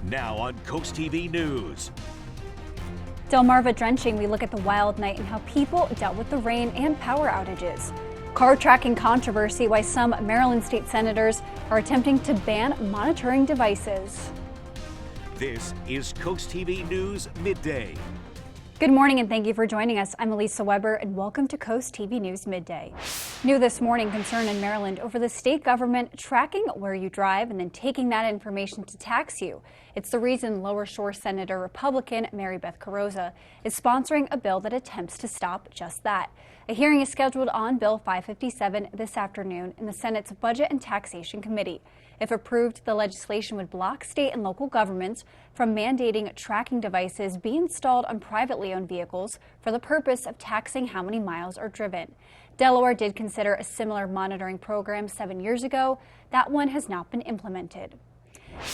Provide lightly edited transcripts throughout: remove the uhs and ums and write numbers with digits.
Now on CoastTV News. Delmarva drenching, we look at the wild night and how people dealt with the rain and power outages. Car tracking controversy, why some Maryland state senators are attempting to ban monitoring devices. This is CoastTV News Midday. Good morning and thank you for joining us. I'm Elisa Weber and welcome to CoastTV News Midday. New this morning, concern in Maryland over the state government tracking where you drive and then taking that information to tax you. It's the reason Lower Shore Senator Republican Mary Beth Carrozza is sponsoring a bill that attempts to stop just that. A hearing is scheduled on Bill 557 this afternoon in the Senate's Budget and Taxation Committee. If approved, the legislation would block state and local governments from mandating tracking devices be installed on privately owned vehicles for the purpose of taxing how many miles are driven. Delaware did consider a similar monitoring program 7 years ago. That one has not been implemented.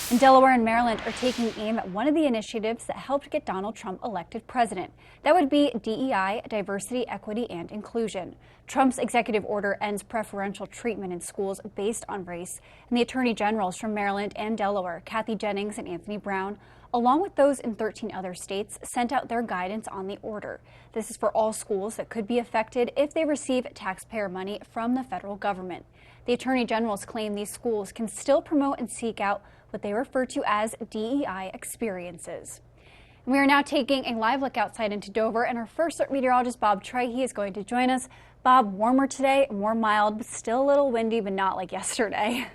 And Delaware and Maryland are taking aim at one of the initiatives that helped get Donald Trump elected president. That would be DEI, diversity, equity, and inclusion. Trump's executive order ends preferential treatment in schools based on race, and the attorney generals from Maryland and Delaware, Kathy Jennings and Anthony Brown, along with those in 13 other states, sent out their guidance on the order. This is for all schools that could be affected if they receive taxpayer money from the federal government. The attorney generals claim these schools can still promote and seek out what they refer to as DEI experiences. We are now taking a live look outside into Dover, and our first meteorologist, Bob Trahey, is going to join us. Bob, warmer today, more mild, but still a little windy, but not like yesterday.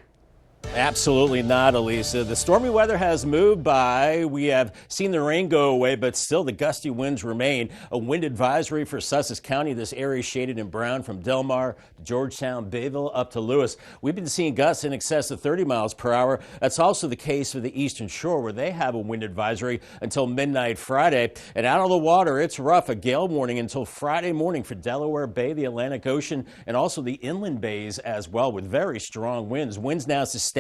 Absolutely not, Elisa. The stormy weather has moved by. We have seen the rain go away, but still the gusty winds remain. A wind advisory for Sussex County. This area shaded in brown from Delmarva to Georgetown, Bayville up to Lewis. We've been seeing gusts in excess of 30 miles per hour. That's also the case for the Eastern Shore, where they have a wind advisory until midnight Friday. And out on the water, it's rough. A gale warning until Friday morning for Delaware Bay, the Atlantic Ocean, and also the inland bays as well, with very strong winds. Winds now sustained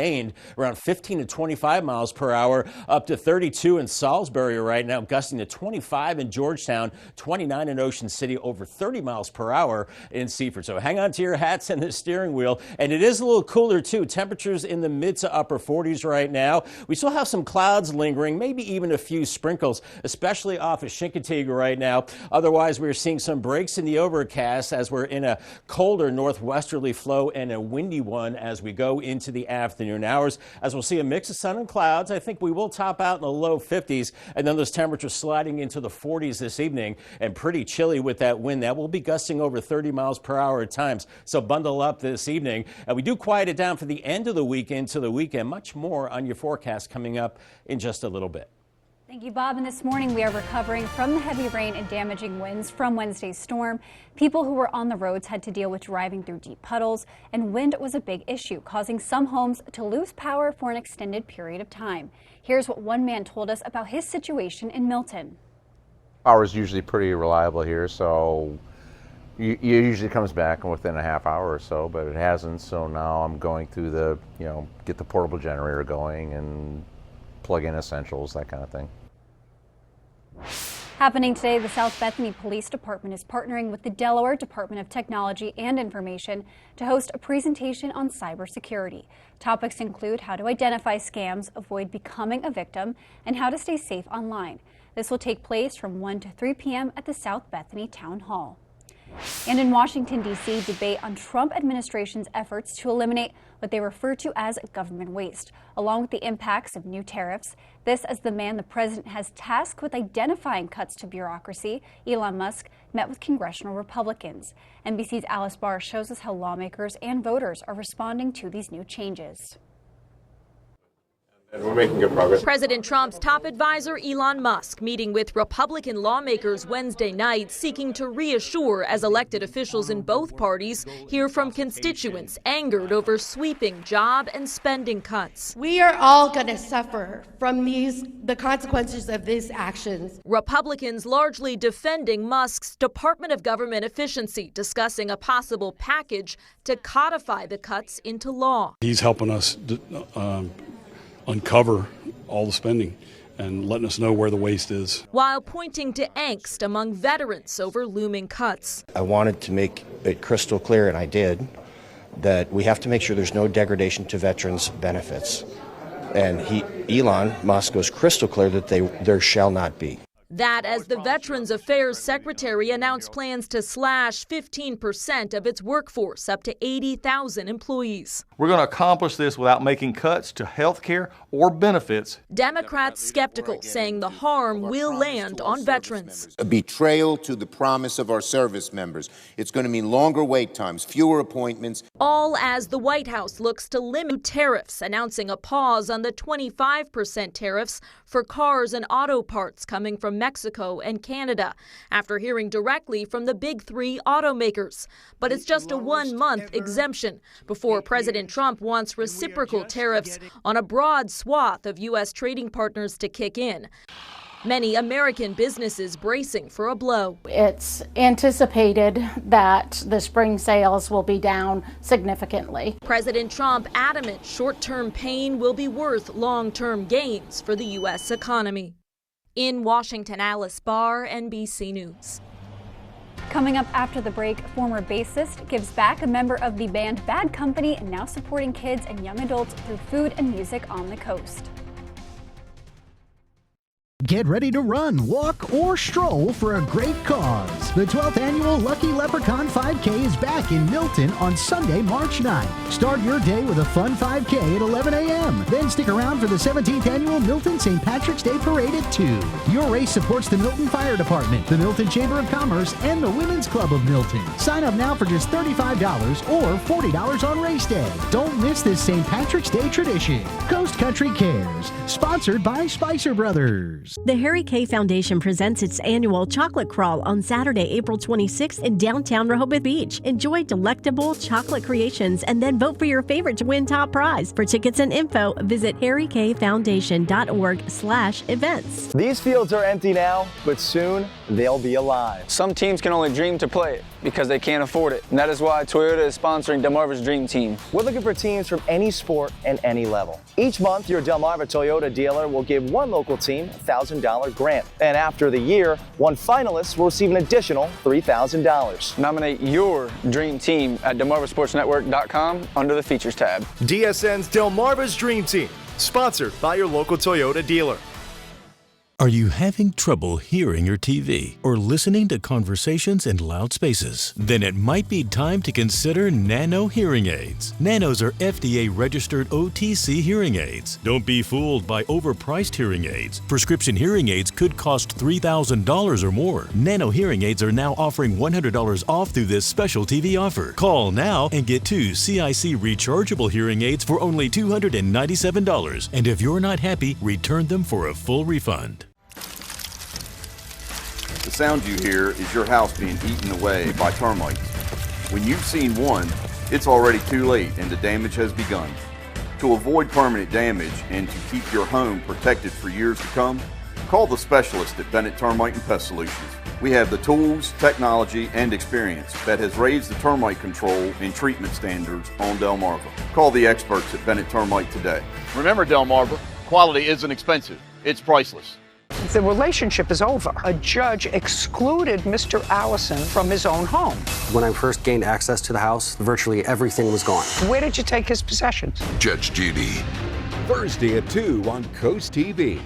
around 15 to 25 miles per hour, up to 32 in Salisbury right now, gusting to 25 in Georgetown, 29 in Ocean City, over 30 miles per hour in Seaford. So hang on to your hats and the steering wheel. And it is a little cooler too. Temperatures in the mid to upper 40s right now. We still have some clouds lingering, maybe even a few sprinkles, especially off of Chincoteague right now. Otherwise, we're seeing some breaks in the overcast as we're in a colder northwesterly flow and a windy one as we go into the afternoon hours. As we'll see a mix of sun and clouds, I think we will top out in the low 50s, and then those temperatures sliding into the 40s this evening, and pretty chilly with that wind. That will be gusting over 30 miles per hour at times, so bundle up this evening. And we do quiet it down for the end of the week into the weekend. Much more on your forecast coming up in just a little bit. Thank you, Bob. And this morning we are recovering from the heavy rain and damaging winds from Wednesday's storm. People who were on the roads had to deal with driving through deep puddles, and wind was a big issue, causing some homes to lose power for an extended period of time. Here's what one man told us about his situation in Milton. Power is usually pretty reliable here, so it usually comes back within a half hour or so, but it hasn't. So now I'm going through the, get the portable generator going and plug in essentials, that kind of thing. Happening today, the South Bethany Police Department is partnering with the Delaware Department of Technology and Information to host a presentation on cybersecurity. Topics include how to identify scams, avoid becoming a victim, and how to stay safe online. This will take place from 1 to 3 p.m. at the South Bethany Town Hall. And in Washington, D.C., debate on Trump administration's efforts to eliminate what they refer to as government waste, along with the impacts of new tariffs. This as the man the president has tasked with identifying cuts to bureaucracy, Elon Musk, met with congressional Republicans. NBC's Alice Barr shows us how lawmakers and voters are responding to these new changes. And we're making good progress. President Trump's top advisor, Elon Musk, meeting with Republican lawmakers Wednesday night, seeking to reassure as elected officials in both parties hear from constituents angered over sweeping job and spending cuts. We are all going to suffer from the consequences of these actions. Republicans largely defending Musk's Department of Government Efficiency, discussing a possible package to codify the cuts into law. He's helping us uncover all the spending and letting us know where the waste is. While pointing to angst among veterans over looming cuts. I wanted to make it crystal clear, and I did, that we have to make sure there's no degradation to veterans' benefits. And Elon Musk was crystal clear that there shall not be. That as the Veterans Affairs Secretary announced plans to slash 15% of its workforce, up to 80,000 employees. We're going to accomplish this without making cuts to health care or benefits. Democrats skeptical, saying the harm will land on veterans. A betrayal to the promise of our service members. It's going to mean longer wait times, fewer appointments. All as the White House looks to limit tariffs, announcing a pause on the 25% tariffs for cars and auto parts coming from Mexico and Canada, after hearing directly from the big three automakers. But it's just a 1-month exemption before President Trump wants reciprocal tariffs on a broad swath of U.S. trading partners to kick in. Many American businesses bracing for a blow. It's anticipated that the spring sales will be down significantly. President Trump adamant short-term pain will be worth long-term gains for the U.S. economy. In Washington, Alice Barr, NBC News. Coming up after the break, former bassist gives back. A member of the band Bad Company and now supporting kids and young adults through food and music on the coast. Get ready to run, walk, or stroll for a great cause. The 12th annual Lucky Leprechaun 5K is back in Milton on Sunday, March 9th. Start your day with a fun 5K at 11 a.m. Then stick around for the 17th annual Milton St. Patrick's Day Parade at 2. Your race supports the Milton Fire Department, the Milton Chamber of Commerce, and the Women's Club of Milton. Sign up now for just $35 or $40 on race day. Don't miss this St. Patrick's Day tradition. Coast Country Cares, sponsored by Spicer Brothers. The Harry K Foundation presents its annual chocolate crawl on Saturday, April 26th in downtown Rehoboth Beach. Enjoy delectable chocolate creations and then vote for your favorite to win top prize. For tickets and info, visit harrykfoundation.org/events. These fields are empty now, but soon they'll be alive. Some teams can only dream to play it because they can't afford it. And that is why Toyota is sponsoring Delmarva's Dream Team. We're looking for teams from any sport and any level. Each month, your Delmarva Toyota dealer will give one local team a $1,000 grant. And after the year, one finalist will receive an additional $3,000. Nominate your dream team at DelmarvaSportsNetwork.com under the Features tab. DSN's Delmarva's Dream Team, sponsored by your local Toyota dealer. Are you having trouble hearing your TV or listening to conversations in loud spaces? Then it might be time to consider Nano hearing aids. Nanos are FDA-registered OTC hearing aids. Don't be fooled by overpriced hearing aids. Prescription hearing aids could cost $3,000 or more. Nano hearing aids are now offering $100 off through this special TV offer. Call now and get 2 CIC rechargeable hearing aids for only $297. And if you're not happy, return them for a full refund. The sound you hear is your house being eaten away by termites. When you've seen one, it's already too late and the damage has begun. To avoid permanent damage and to keep your home protected for years to come, call the specialist at Bennett Termite and Pest Solutions. We have the tools, technology, and experience that has raised the termite control and treatment standards on Delmarva. Call the experts at Bennett Termite today. Remember, Delmarva, quality isn't expensive, it's priceless. The relationship is over. A judge excluded Mr. Allison from his own home. When I first gained access to the house, virtually everything was gone. Where did you take his possessions? Judge Judy. Thursday at 2 on CoastTV.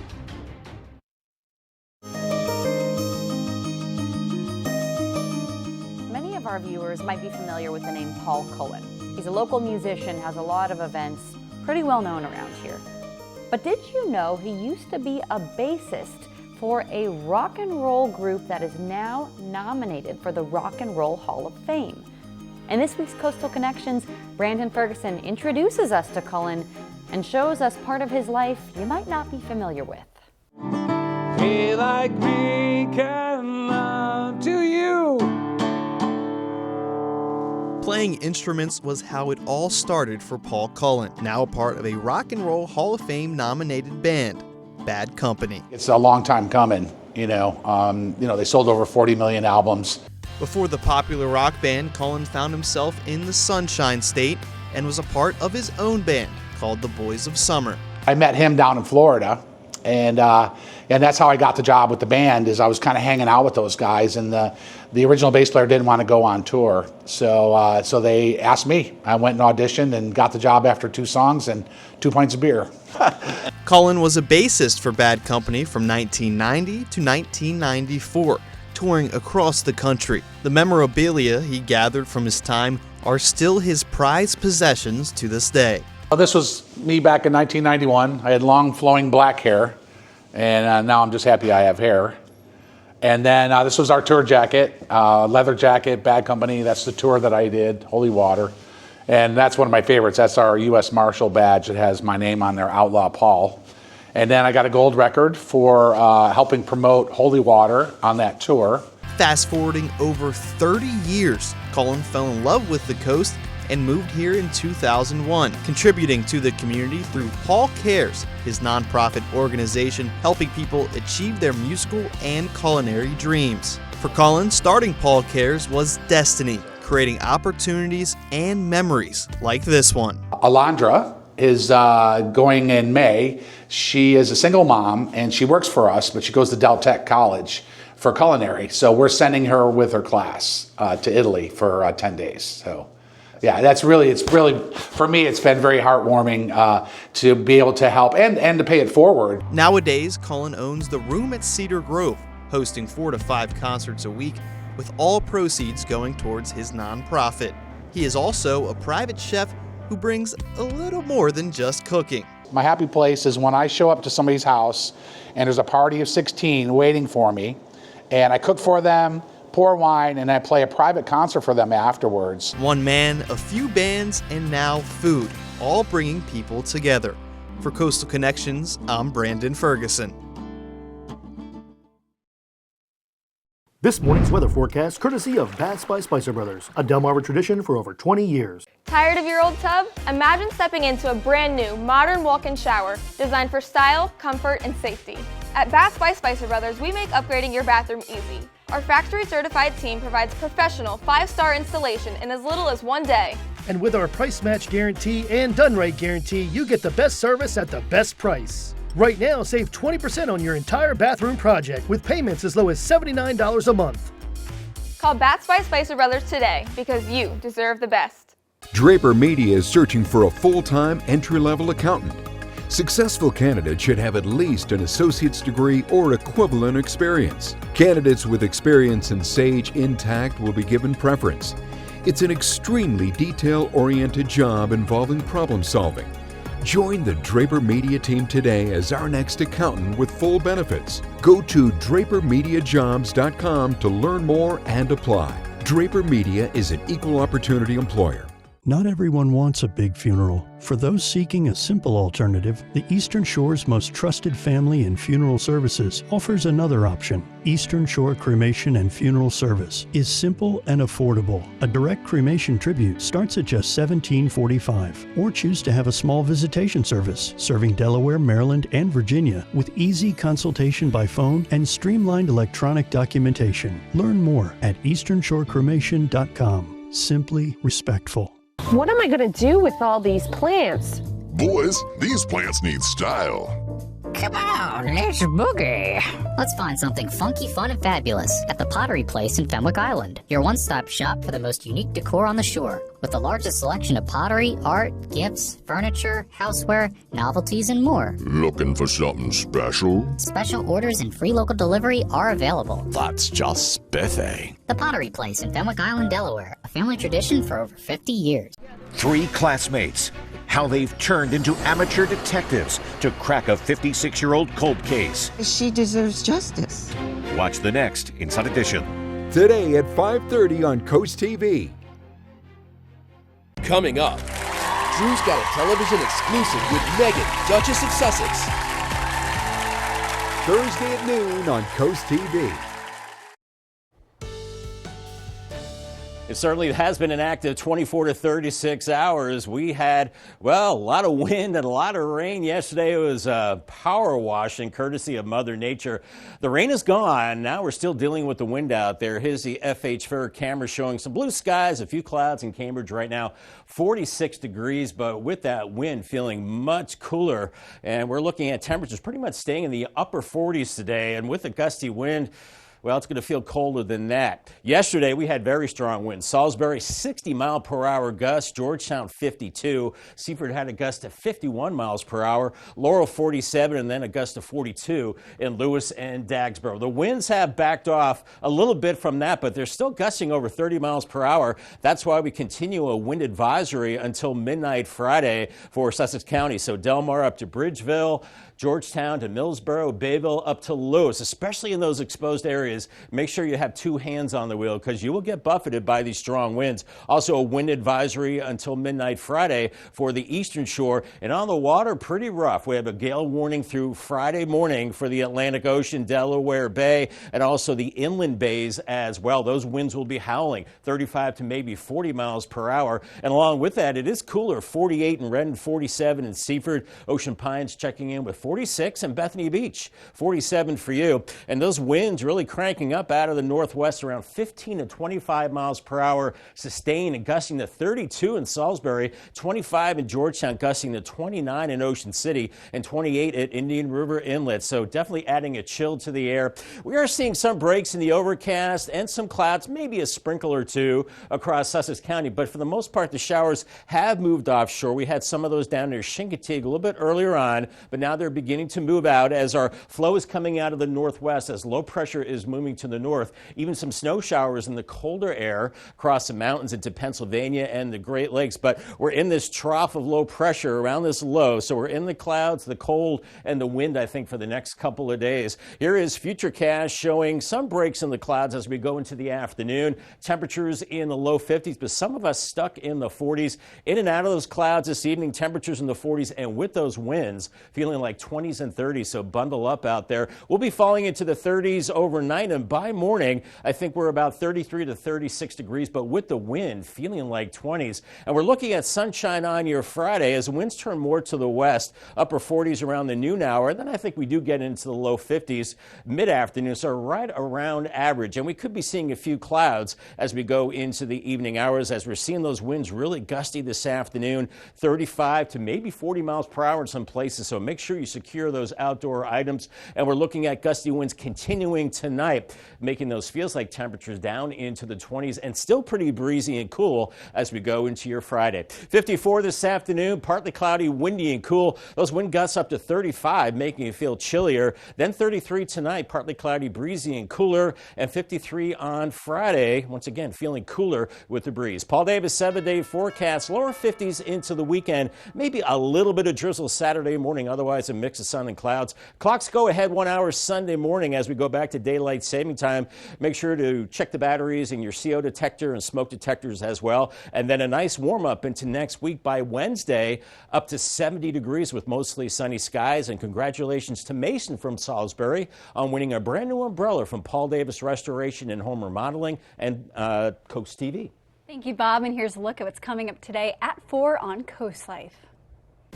Many of our viewers might be familiar with the name Paul Cullen. He's a local musician, has a lot of events, pretty well known around here. But did you know he used to be a bassist for a rock and roll group that is now nominated for the Rock and Roll Hall of Fame? In this week's Coastal Connections, Brandon Ferguson introduces us to Cullen and shows us part of his life you might not be familiar with. He like me can love to you. Playing instruments was how it all started for Paul Cullen, now a part of a Rock and Roll Hall of Fame nominated band, Bad Company. It's a long time coming, they sold over 40 million albums. Before the popular rock band, Cullen found himself in the Sunshine State and was a part of his own band called the Boys of Summer. I met him down in Florida, And that's how I got the job with the band, is I was kind of hanging out with those guys, and the original bass player didn't want to go on tour. So they asked me. I went and auditioned and got the job after 2 songs and 2 pints of beer. Cullen was a bassist for Bad Company from 1990 to 1994, touring across the country. The memorabilia he gathered from his time are still his prized possessions to this day. Well, this was me back in 1991. I had long flowing black hair, and now I'm just happy I have hair. And then this was our tour jacket, leather jacket, Bad Company. That's the tour that I did, Holy Water. And that's one of my favorites. That's our U.S. Marshal badge. It has my name on there, Outlaw Paul. And then I got a gold record for helping promote Holy Water on that tour. Fast forwarding over 30 years, Cullen fell in love with the coast and moved here in 2001, contributing to the community through Paul Cares, his nonprofit organization helping people achieve their musical and culinary dreams. For Cullen, starting Paul Cares was destiny, creating opportunities and memories like this one. Alondra is going in May. She is a single mom, and she works for us, but she goes to Del Tech College for culinary. So we're sending her with her class to Italy for 10 days. So yeah, it's really, for me, it's been very heartwarming to be able to help and to pay it forward. Nowadays, Cullen owns the Room at Cedar Grove, hosting 4 to 5 concerts a week, with all proceeds going towards his nonprofit. He is also a private chef who brings a little more than just cooking. My happy place is when I show up to somebody's house and there's a party of 16 waiting for me, and I cook for them, pour wine, and I play a private concert for them afterwards. One man, a few bands, and now food, all bringing people together. For Coastal Connections, I'm Brandon Ferguson. This morning's weather forecast courtesy of Baths by Spicer Brothers, a Delmarva tradition for over 20 years. Tired of your old tub? Imagine stepping into a brand new, modern walk-in shower designed for style, comfort, and safety. At Baths by Spicer Brothers, we make upgrading your bathroom easy. Our factory-certified team provides professional 5-star installation in as little as 1 day. And with our price match guarantee and done right guarantee, you get the best service at the best price. Right now, save 20% on your entire bathroom project with payments as low as $79 a month. Call Baths by Spicer Brothers today because you deserve the best. Draper Media is searching for a full-time entry-level accountant. Successful candidates should have at least an associate's degree or equivalent experience. Candidates with experience in Sage Intacct will be given preference. It's an extremely detail-oriented job involving problem solving. Join the Draper Media team today as our next accountant with full benefits. Go to drapermediajobs.com to learn more and apply. Draper Media is an equal opportunity employer. Not everyone wants a big funeral. For those seeking a simple alternative, the Eastern Shore's most trusted family and funeral services offers another option. Eastern Shore Cremation and Funeral Service is simple and affordable. A direct cremation tribute starts at just $17.45, or choose to have a small visitation service serving Delaware, Maryland, and Virginia with easy consultation by phone and streamlined electronic documentation. Learn more at easternshorecremation.com. Simply respectful. What am I going to do with all these plants? Boys, these plants need style. Come on, let's boogie. Let's find something funky, fun, and fabulous at the Pottery Place in Fenwick Island, your one-stop shop for the most unique decor on the shore, with the largest selection of pottery, art, gifts, furniture, houseware, novelties, and more. Looking for something special? Special orders and free local delivery are available. That's just spiffy. The Pottery Place in Fenwick Island, Delaware, a family tradition for over 50 years. 3 classmates. How they've turned into amateur detectives to crack a 56-year-old cold case. She deserves justice. Watch the next Inside Edition. Today at 5:30 on CoastTV. Coming up, Drew's got a television exclusive with Meghan, Duchess of Sussex. Thursday at noon on CoastTV. It certainly has been an active 24 to 36 hours. We had, well, a lot of wind and a lot of rain yesterday. It was power washing courtesy of Mother Nature. The rain is gone. Now we're still dealing with the wind out there. Here's the FH Fair camera showing some blue skies, a few clouds in Cambridge right now. 46 degrees, but with that wind feeling much cooler. And we're looking at temperatures pretty much staying in the upper 40s today. And with the gusty wind, well, it's going to feel colder than that. Yesterday, we had very strong winds. Salisbury, 60-mile-per-hour gusts. Georgetown, 52. Seaford had a gust of 51 miles per hour. Laurel, 47, and then a gust of 42 in Lewis and Dagsboro. The winds have backed off a little bit from that, but they're still gusting over 30 miles per hour. That's why we continue a wind advisory until midnight Friday for Sussex County. So Delmarva up to Bridgeville, Georgetown to Millsboro, Bayville up to Lewis, especially in those exposed areas. Make sure you have two hands on the wheel because you will get buffeted by these strong winds. Also a wind advisory until midnight Friday for the eastern shore, and on the water pretty rough. We have a gale warning through Friday morning for the Atlantic Ocean, Delaware Bay, and also the inland bays as well. Those winds will be howling 35 to maybe 40 miles per hour. And along with that, it is cooler, 48 in Redden, 47 in Seaford. Ocean Pines checking in with 46, and Bethany Beach, 47 for you. And those winds really cranking up out of the northwest around 15 to 25 miles per hour, sustained and gusting to 32 in Salisbury, 25 in Georgetown, gusting to 29 in Ocean City, and 28 at Indian River Inlet. So definitely adding a chill to the air. We are seeing some breaks in the overcast and some clouds, maybe a sprinkle or two across Sussex County. But for the most part, the showers have moved offshore. We had some of those down near Chincoteague a little bit earlier on, but now they're beginning to move out as our flow is coming out of the northwest, as low pressure is moving to the north. Even some snow showers in the colder air across the mountains into Pennsylvania and the Great Lakes. But we're in this trough of low pressure around this low, so we're in the clouds, the cold, and the wind, I think, for the next couple of days. Here is Futurecast showing some breaks in the clouds as we go into the afternoon. Temperatures in the low 50s, but some of us stuck in the 40s. In and out of those clouds this evening, temperatures in the 40s, and with those winds, feeling like 20s and 30s, so bundle up out there. We'll be falling into the 30s overnight, and by morning, I think we're about 33 to 36 degrees, but with the wind, feeling like 20s. And we're looking at sunshine on your Friday as winds turn more to the west, upper 40s around the noon hour, and then I think we do get into the low 50s mid-afternoon, so right around average. And we could be seeing a few clouds as we go into the evening hours, as we're seeing those winds really gusty this afternoon, 35 to maybe 40 miles per hour in some places, so make sure you secure those outdoor items. And we're looking at gusty winds continuing tonight, making those feels like temperatures down into the 20s and still pretty breezy and cool as we go into your Friday. 54 this afternoon, partly cloudy, windy and cool. Those wind gusts up to 35, making it feel chillier. Then 33 tonight, partly cloudy, breezy and cooler, and 53 on Friday. Once again, feeling cooler with the breeze. Paul Davis 7-day forecast, lower 50s into the weekend, maybe a little bit of drizzle Saturday morning, otherwise a mix of sun and clouds. Clocks go ahead 1 hour Sunday morning as we go back to daylight saving time. Make sure to check the batteries in your CO detector and smoke detectors as well. And then a nice warm up into next week by Wednesday, up to 70 degrees with mostly sunny skies. And congratulations to Mason from Salisbury on winning a brand new umbrella from Paul Davis Restoration and Home Remodeling and CoastTV. Thank you, Bob. And here's a look at what's coming up today at 4 on Coast Life.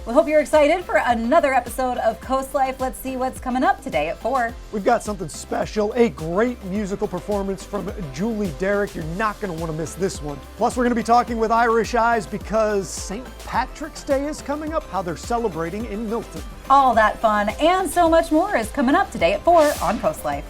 We hope you're excited for another episode of Coast Life. Let's see what's coming up today at 4. We've got something special, a great musical performance from Julie Derrick. You're not going to want to miss this one. Plus, we're going to be talking with Irish Eyes because St. Patrick's Day is coming up, how they're celebrating in Milton. All that fun and so much more is coming up today at 4 on Coast Life.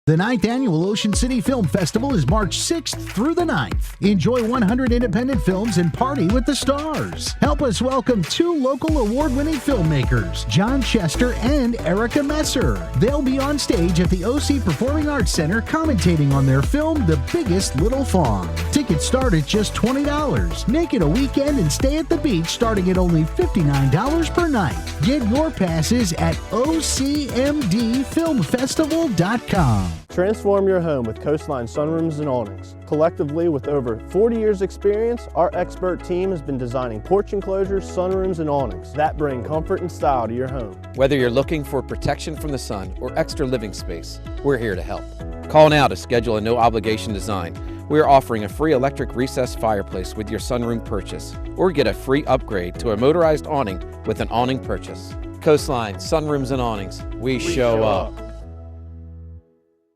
The 9th Annual Ocean City Film Festival is March 6th through the 9th. Enjoy 100 independent films and party with the stars. Help us welcome 2 local award-winning filmmakers, John Chester and Erica Messer. They'll be on stage at the OC Performing Arts Center commentating on their film, The Biggest Little Fawn. Tickets start at just $20. Make it a weekend and stay at the beach starting at only $59 per night. Get your passes at OCMDFilmFestival.com. Transform your home with Coastline Sunrooms and Awnings. Collectively, with over 40 years experience, our expert team has been designing porch enclosures, sunrooms, and awnings that bring comfort and style to your home. Whether you're looking for protection from the sun or extra living space, we're here to help. Call now to schedule a no-obligation design. We are offering a free electric recessed fireplace with your sunroom purchase, or get a free upgrade to a motorized awning with an awning purchase. Coastline, Sunrooms and Awnings. We show up.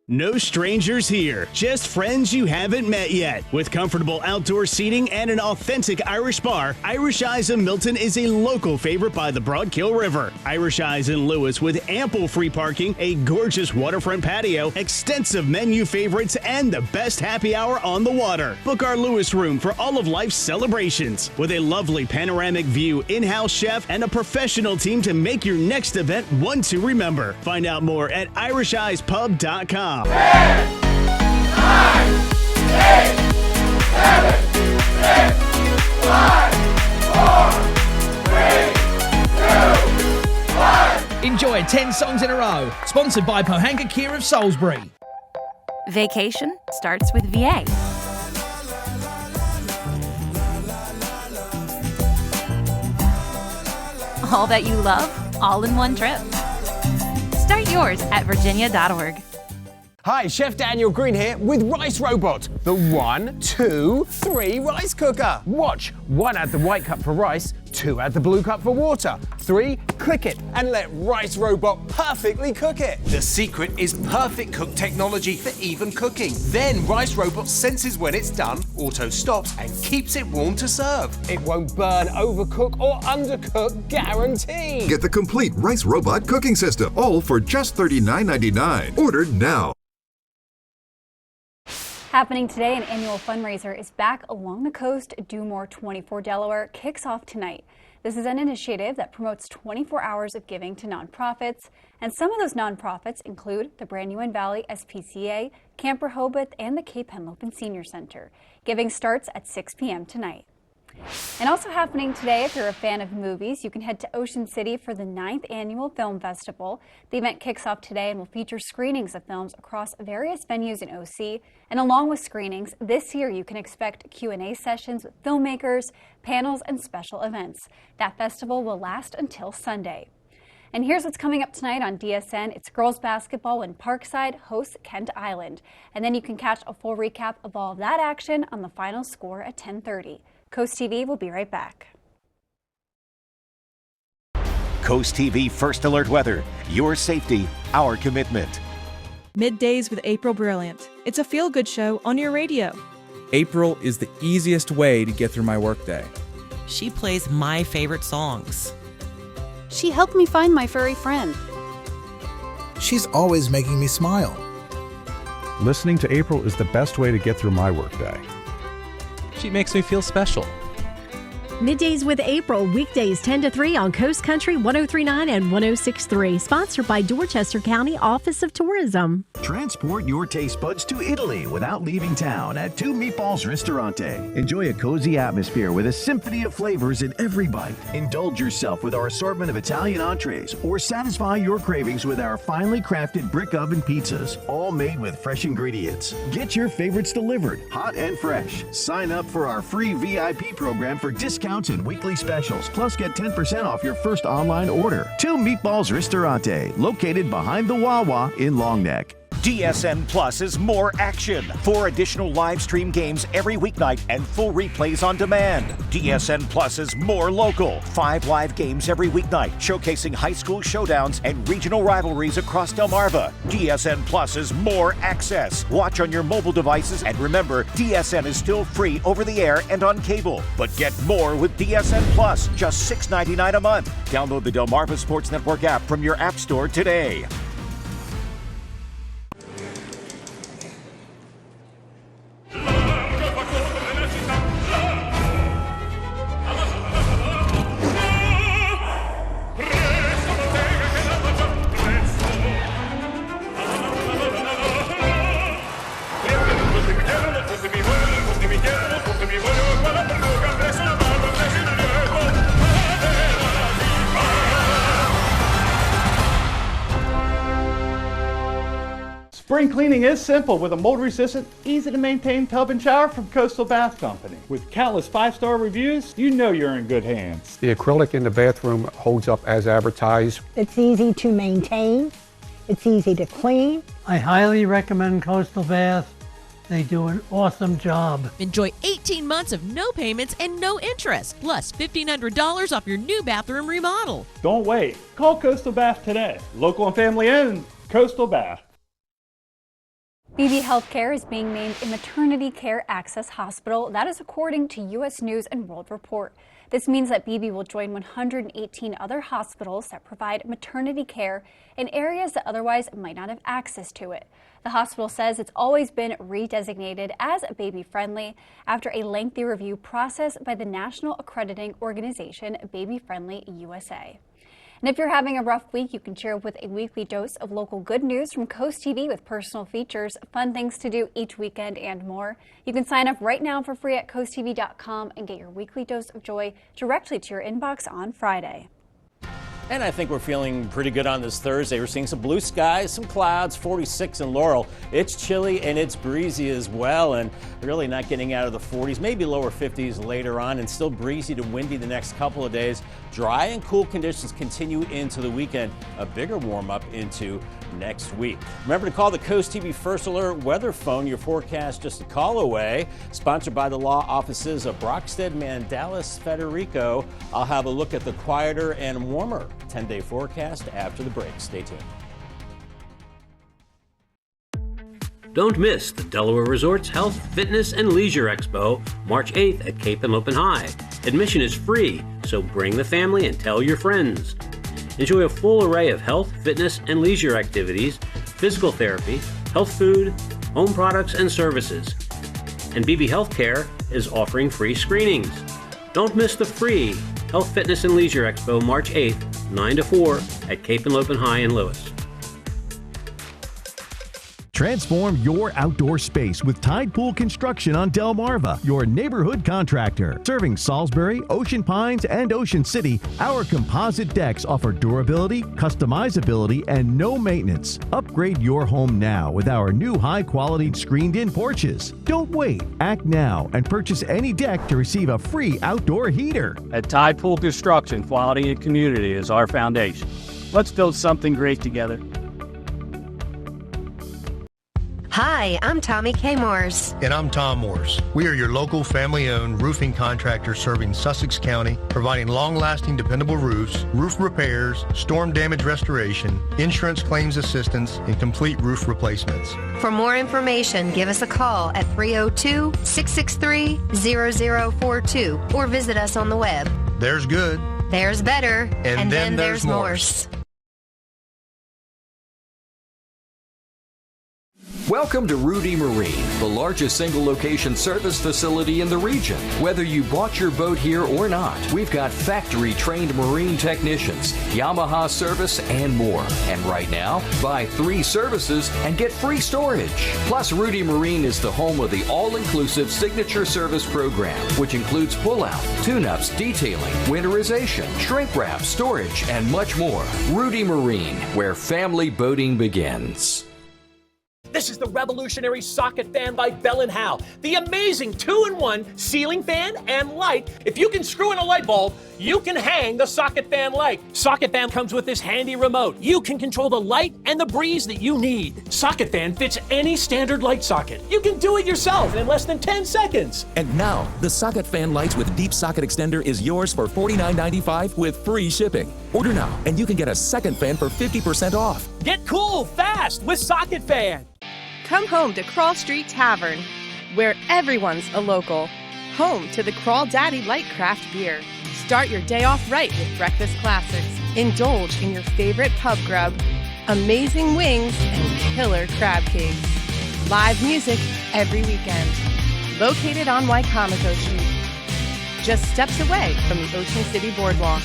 No strangers here, just friends you haven't met yet. With comfortable outdoor seating and an authentic Irish bar, Irish Eyes in Milton is a local favorite by the Broadkill River. Irish Eyes in Lewis with ample free parking, a gorgeous waterfront patio, extensive menu favorites, and the best happy hour on the water. Book our Lewis room for all of life's celebrations. With a lovely panoramic view, in-house chef, and a professional team to make your next event one to remember. Find out more at irisheyespub.com. 10, 9, 8, 7, 6, 5, 4, 3, 2, 1. Enjoy 10 songs in a row. Sponsored by Pohanga Kia of Salisbury. Vacation starts with VA. All that you love, all in one trip. Start yours at virginia.org. Hi, Chef Daniel Green here with Rice Robot, the 1, 2, 3 rice cooker. Watch, 1 add the white cup for rice, 2 add the blue cup for water, 3 click it and let Rice Robot perfectly cook it. The secret is perfect cook technology for even cooking. Then Rice Robot senses when it's done, auto stops and keeps it warm to serve. It won't burn, overcook or undercook, guaranteed. Get the complete Rice Robot cooking system, all for just $39.99. Ordered now. Happening today, an annual fundraiser is back along the coast. Do More 24 Delaware kicks off tonight. This is an initiative that promotes 24 hours of giving to nonprofits, and some of those nonprofits include the Brandywine Valley SPCA, Camp Rehoboth, and the Cape Henlopen Senior Center. Giving starts at 6 p.m. tonight. And also happening today, if you're a fan of movies, you can head to Ocean City for the 9th Annual Film Festival. The event kicks off today and will feature screenings of films across various venues in OC. And along with screenings, this year you can expect Q&A sessions with filmmakers, panels, and special events. That festival will last until Sunday. And here's what's coming up tonight on DSN. It's girls basketball when Parkside hosts Kent Island. And then you can catch a full recap of all of that action on the final score at 10:30. CoastTV will be right back. CoastTV First Alert Weather. Your safety, our commitment. Middays with April Brilliant. It's a feel-good show on your radio. April is the easiest way to get through my workday. She plays my favorite songs. She helped me find my furry friend. She's always making me smile. Listening to April is the best way to get through my workday. She makes me feel special. Middays with April, weekdays 10 to 3 on Coast Country 103.9 and 106.3. Sponsored by Dorchester County Office of Tourism. Transport your taste buds to Italy without leaving town at Two Meatballs Ristorante. Enjoy a cozy atmosphere with a symphony of flavors in every bite. Indulge yourself with our assortment of Italian entrees or satisfy your cravings with our finely crafted brick oven pizzas, all made with fresh ingredients. Get your favorites delivered, hot and fresh. Sign up for our free VIP program for discounts and weekly specials, plus get 10% off your first online order. Two Meatballs Ristorante, located behind the Wawa in Long Neck. DSN Plus is more action. 4 additional live stream games every weeknight and full replays on demand. DSN Plus is more local. 5 live games every weeknight, showcasing high school showdowns and regional rivalries across Delmarva. DSN Plus is more access. Watch on your mobile devices, and remember, DSN is still free over the air and on cable. But get more with DSN Plus, just $6.99 a month. Download the Delmarva Sports Network app from your app store today. Spring cleaning is simple with a mold-resistant, easy-to-maintain tub and shower from Coastal Bath Company. With countless 5-star reviews, you know you're in good hands. The acrylic in the bathroom holds up as advertised. It's easy to maintain. It's easy to clean. I highly recommend Coastal Bath. They do an awesome job. Enjoy 18 months of no payments and no interest, plus $1,500 off your new bathroom remodel. Don't wait. Call Coastal Bath today. Local and family owned. Coastal Bath. BB Healthcare is being named a maternity care access hospital. That is according to U.S. News and World Report. This means that BB will join 118 other hospitals that provide maternity care in areas that otherwise might not have access to it. The hospital says it's always been redesignated as baby-friendly after a lengthy review process by the national accrediting organization Baby Friendly USA. And if you're having a rough week, you can cheer with a weekly dose of local good news from CoastTV with personal features, fun things to do each weekend, and more. You can sign up right now for free at CoastTV.com and get your weekly dose of joy directly to your inbox on Friday. And I think we're feeling pretty good on this Thursday. We're seeing some blue skies, some clouds, 46 in Laurel. It's chilly and it's breezy as well, and really not getting out of the 40s, maybe lower 50s later on, and still breezy to windy the next couple of days. Dry and cool conditions continue into the weekend. A bigger warm up into next week. Remember to call the CoastTV First Alert weather phone. Your forecast just a call away. Sponsored by the law offices of Brockstead, Mandalis, Federico. I'll have a look at the quieter and warmer 10-day forecast after the break. Stay tuned. Don't miss the Delaware Resorts Health, Fitness, and Leisure Expo, March 8th at Cape and Lopin High. Admission is free, so bring the family and tell your friends. Enjoy a full array of health, fitness, and leisure activities, physical therapy, health food, home products, and services. And BB Healthcare is offering free screenings. Don't miss the free Health, Fitness, and Leisure Expo, March 8th, 9 to 4 at Cape and Lopin High in Lewis. Transform your outdoor space with Tide Pool Construction on Delmarva, your neighborhood contractor. Serving Salisbury, Ocean Pines, and Ocean City, our composite decks offer durability, customizability, and no maintenance. Upgrade your home now with our new high-quality screened-in porches. Don't wait. Act now and purchase any deck to receive a free outdoor heater. At Tide Pool Construction, quality and community is our foundation. Let's build something great together. Hi, I'm Tommy K. Morse. And I'm Tom Morse. We are your local family-owned roofing contractor serving Sussex County, providing long-lasting, dependable roofs, roof repairs, storm damage restoration, insurance claims assistance, and complete roof replacements. For more information, give us a call at 302-663-0042 or visit us on the web. There's good. There's better. And then there's Morse. Welcome to Rudy Marine, the largest single-location service facility in the region. Whether you bought your boat here or not, we've got factory-trained marine technicians, Yamaha service, and more. And right now, buy 3 services and get free storage. Plus, Rudy Marine is the home of the all-inclusive signature service program, which includes pull-out, tune-ups, detailing, winterization, shrink wrap, storage, and much more. Rudy Marine, where family boating begins. This is the revolutionary socket fan by Bell & Howell. The amazing 2-in-1 ceiling fan and light. If you can screw in a light bulb, you can hang the socket fan light. Socket fan comes with this handy remote. You can control the light and the breeze that you need. Socket fan fits any standard light socket. You can do it yourself in less than 10 seconds. And now, the socket fan lights with deep socket extender is yours for $49.95 with free shipping. Order now, and you can get a second fan for 50% off. Get cool fast with Socket Fan. Come home to Crawl Street Tavern, where everyone's a local. Home to the Crawl Daddy Light Craft Beer. Start your day off right with breakfast classics. Indulge in your favorite pub grub. Amazing wings and killer crab cakes. Live music every weekend. Located on Wycomico Street. Just steps away from the Ocean City Boardwalk.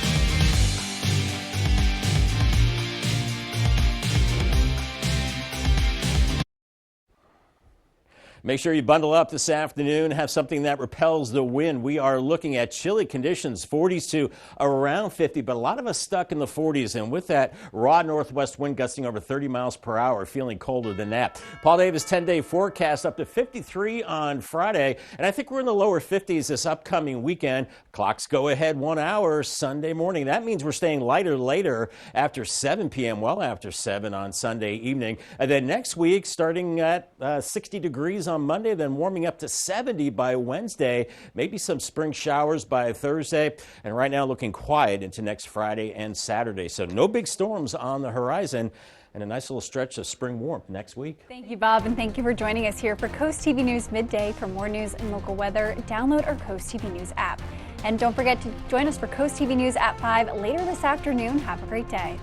Make sure you bundle up this afternoon, have something that repels the wind. We are looking at chilly conditions, 40s to around 50, but a lot of us stuck in the 40s. And with that raw northwest wind gusting over 30 miles per hour, feeling colder than that. Paul Davis 10-day forecast up to 53 on Friday. And I think we're in the lower 50s this upcoming weekend. Clocks go ahead 1 hour Sunday morning. That means we're staying lighter later after 7 p.m., well after 7 on Sunday evening. And then next week, starting at 60 degrees on Monday, then warming up to 70 by Wednesday, maybe some spring showers by Thursday, and right now looking quiet into next Friday and Saturday. So no big storms on the horizon, and a nice little stretch of spring warmth next week. Thank you, Bob, and thank you for joining us here for Coast TV News Midday. For more news and local weather, download our Coast TV News app. And don't forget to join us for Coast TV News at 5 later this afternoon. Have a great day.